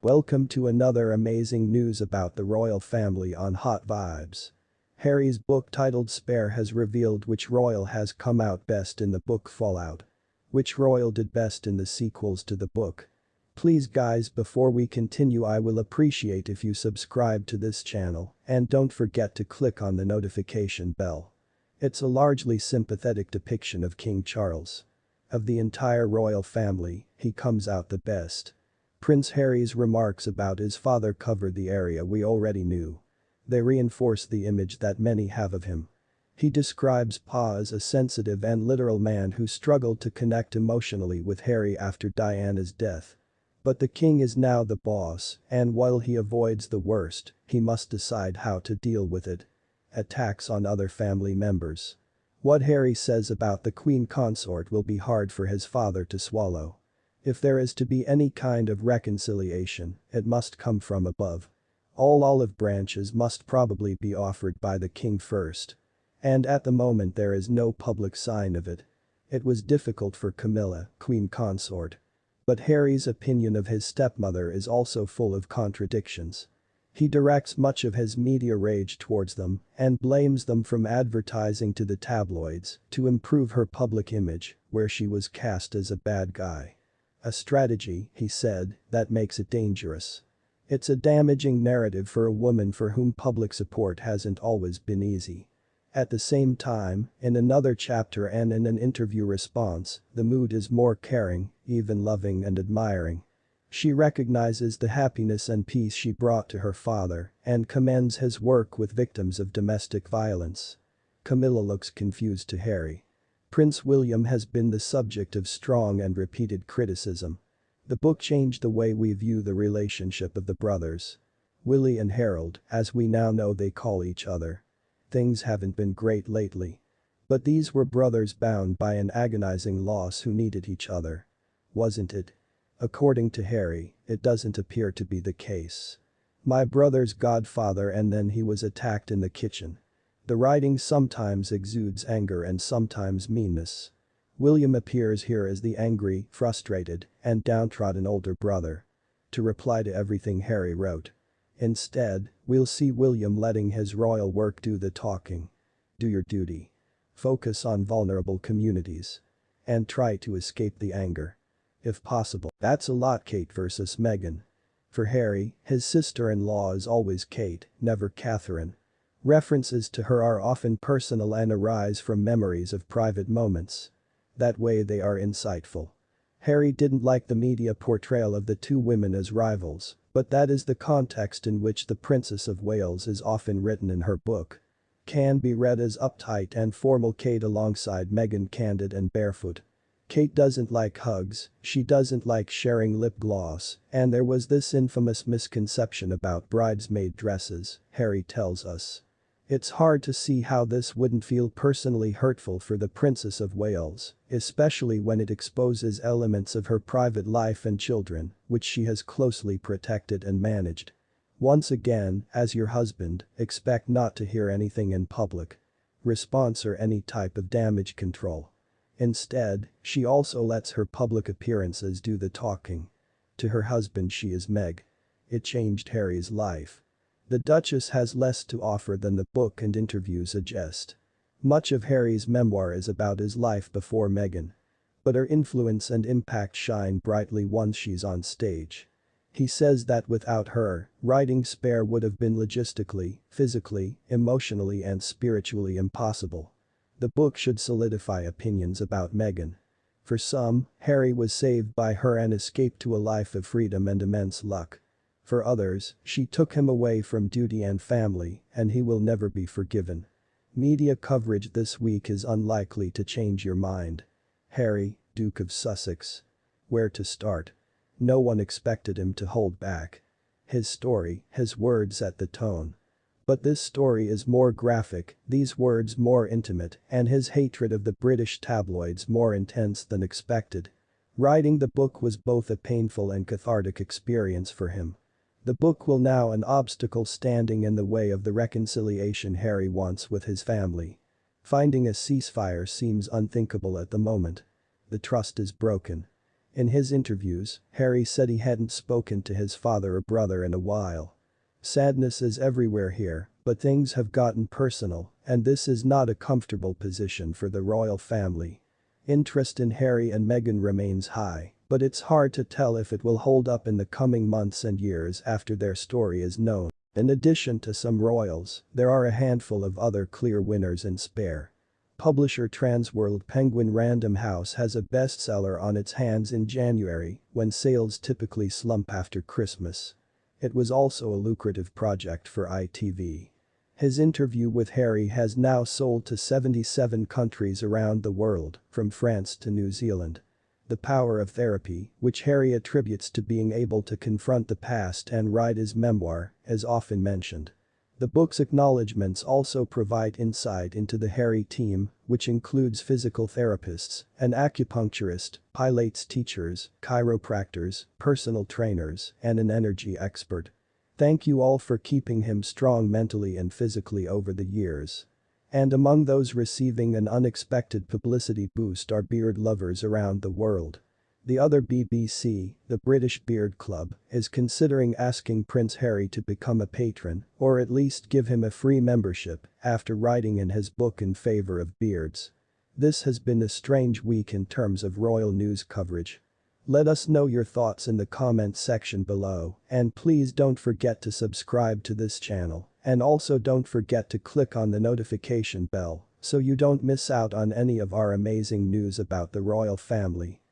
Welcome to another amazing news about the royal family on Hot Vibes. Harry's book titled Spare has revealed which royal has come out best in the book Fallout. Which royal did best in the sequels to the book. Please guys, before we continue, I will appreciate if you subscribe to this channel and don't forget to click on the notification bell. It's a largely sympathetic depiction of King Charles. Of the entire royal family, he comes out the best. Prince Harry's remarks about his father covered the area we already knew. They reinforce the image that many have of him. He describes Pa as a sensitive and literal man who struggled to connect emotionally with Harry after Diana's death. But the king is now the boss, and while he avoids the worst, he must decide how to deal with it. Attacks on other family members. What Harry says about the queen consort will be hard for his father to swallow. If there is to be any kind of reconciliation, it must come from above. All olive branches must probably be offered by the king first. And at the moment there is no public sign of it. It was difficult for Camilla, queen consort. But Harry's opinion of his stepmother is also full of contradictions. He directs much of his media rage towards them and blames them from advertising to the tabloids to improve her public image, where she was cast as a bad guy. A strategy, he said, that makes it dangerous. It's a damaging narrative for a woman for whom public support hasn't always been easy. At the same time, in another chapter and in an interview response, the mood is more caring, even loving and admiring. She recognizes the happiness and peace she brought to her father and commends his work with victims of domestic violence. Camilla looks confused to Harry. Prince William has been the subject of strong and repeated criticism. The book changed the way we view the relationship of the brothers. Willie and Harold, as we now know they call each other. Things haven't been great lately. But these were brothers bound by an agonizing loss who needed each other. Wasn't it? According to Harry, it doesn't appear to be the case. My brother's godfather, and then he was attacked in the kitchen. The writing sometimes exudes anger and sometimes meanness. William appears here as the angry, frustrated, and downtrodden older brother. To reply to everything Harry wrote. Instead, we'll see William letting his royal work do the talking. Do your duty. Focus on vulnerable communities. And try to escape the anger. If possible. That's a lot. Kate versus Meghan. For Harry, his sister-in-law is always Kate, never Catherine. References to her are often personal and arise from memories of private moments. That way they are insightful. Harry didn't like the media portrayal of the two women as rivals, but that is the context in which the Princess of Wales is often written in her book. Can be read as uptight and formal Kate alongside Meghan, candid and barefoot. Kate doesn't like hugs, she doesn't like sharing lip gloss, and there was this infamous misconception about bridesmaid dresses, Harry tells us. It's hard to see how this wouldn't feel personally hurtful for the Princess of Wales, especially when it exposes elements of her private life and children, which she has closely protected and managed. Once again, as your husband, expect not to hear anything in public. Response or any type of damage control. Instead, she also lets her public appearances do the talking. To her husband she is Meg. It changed Harry's life. The Duchess has less to offer than the book and interviews suggest. Much of Harry's memoir is about his life before Meghan. But her influence and impact shine brightly once she's on stage. He says that without her, writing Spare would have been logistically, physically, emotionally and spiritually impossible. The book should solidify opinions about Meghan. For some, Harry was saved by her and escaped to a life of freedom and immense luck. For others, she took him away from duty and family, and he will never be forgiven. Media coverage this week is unlikely to change your mind. Harry, Duke of Sussex. Where to start? No one expected him to hold back. His story, his words set the tone. But this story is more graphic, these words more intimate, and his hatred of the British tabloids more intense than expected. Writing the book was both a painful and cathartic experience for him. The book will now an obstacle standing in the way of the reconciliation Harry wants with his family. Finding a ceasefire seems unthinkable at the moment. The trust is broken. In his interviews, Harry said he hadn't spoken to his father or brother in a while. Sadness is everywhere here, but things have gotten personal, and this is not a comfortable position for the royal family. Interest in Harry and Meghan remains high, but it's hard to tell if it will hold up in the coming months and years after their story is known. In addition to some royals, there are a handful of other clear winners in Spare. Publisher Transworld Penguin Random House has a bestseller on its hands in January, when sales typically slump after Christmas. It was also a lucrative project for ITV. His interview with Harry has now sold to 77 countries around the world, from France to New Zealand. The power of therapy, which Harry attributes to being able to confront the past and write his memoir, is often mentioned. The book's acknowledgements also provide insight into the Harry team, which includes physical therapists, an acupuncturist, Pilates teachers, chiropractors, personal trainers, and an energy expert. Thank you all for keeping him strong mentally and physically over the years. And among those receiving an unexpected publicity boost are beard lovers around the world. The other BBC, the British Beard Club, is considering asking Prince Harry to become a patron, or at least give him a free membership, after writing in his book in favor of beards. This has been a strange week in terms of royal news coverage. Let us know your thoughts in the comments section below, and please don't forget to subscribe to this channel, and also don't forget to click on the notification bell so you don't miss out on any of our amazing news about the royal family.